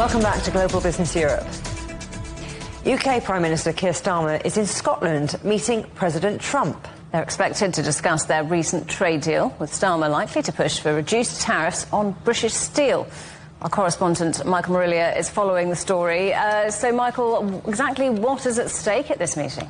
Welcome back to Global Business Europe. UK Prime Minister Keir Starmer is in Scotland meeting President Trump. They're expected to discuss their recent trade deal, with Starmer likely to push for reduced tariffs on British steel. Our correspondent Michael Marillier is following the story. So, Michael, exactly what is at stake at this meeting?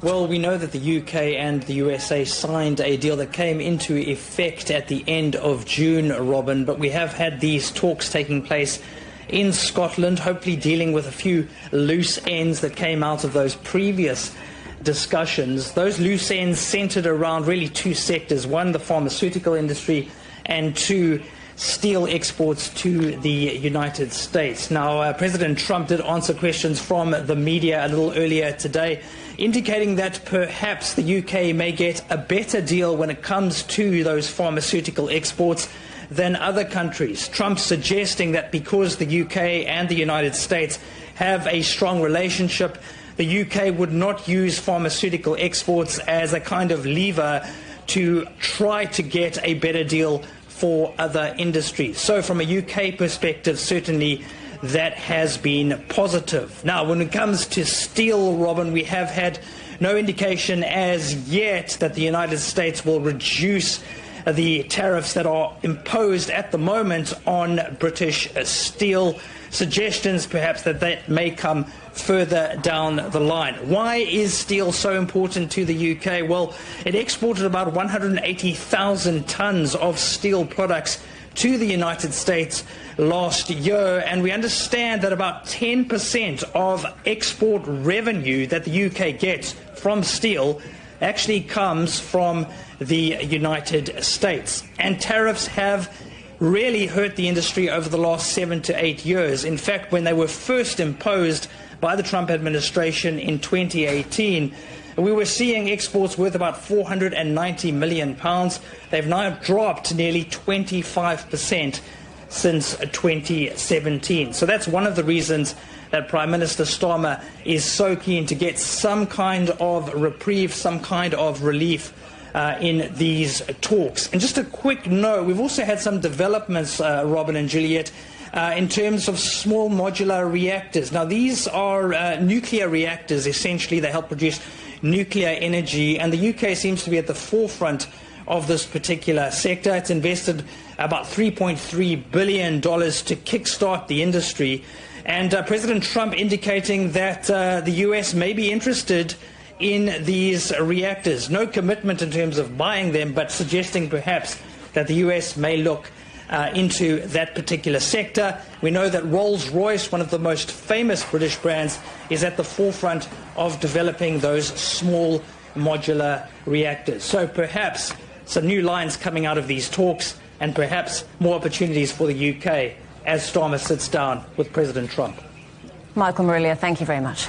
Well, we know that the UK and the USA signed a deal that came into effect at the end of June, Robin, but we have had these talks taking place in Scotland, hopefully dealing with a few loose ends that came out of those previous discussions. Those loose ends centered around really two sectors: one, the pharmaceutical industry, and two, steel exports to the United States. Now, President Trump did answer questions from the media a little earlier today, indicating that perhaps the UK may get a better deal when it comes to those pharmaceutical exports than other countries. Trump suggesting that because the UK and the United States have a strong relationship, the UK would not use pharmaceutical exports as a kind of lever to try to get a better deal for other industries. So from a UK perspective, certainly that has been positive. Now, when it comes to steel, Robin, we have had no indication as yet that the United States will reduce the tariffs that are imposed at the moment on British steel. Suggestions perhaps that may come further down the line. Why is steel so important to the UK? Well, it exported about 180,000 tons of steel products to the United States last year, and we understand that about 10% of export revenue that the UK gets from steel actually comes from the United States. And tariffs have really hurt the industry over the last 7 to 8 years. In fact, when they were first imposed by the Trump administration in 2018, we were seeing exports worth about £490 million. They've now dropped nearly 25% since 2017. So that's one of the reasons that Prime Minister Starmer is so keen to get some kind of reprieve, some kind of relief in these talks. And just a quick note, we've also had some developments, Robin and Juliet, in terms of small modular reactors. Now, these are nuclear reactors. Essentially, they help produce nuclear energy, and the UK seems to be at the forefront of this particular sector. It's invested about $3.3 billion to kickstart the industry, and President Trump indicating that the US may be interested in these reactors. No commitment in terms of buying them, but suggesting perhaps that the US may look into that particular sector. We know that Rolls-Royce, one of the most famous British brands, is at the forefront of developing those small modular reactors. So perhaps some new lines coming out of these talks, and perhaps more opportunities for the UK as Starmer sits down with President Trump. Michael Marillier, thank you very much.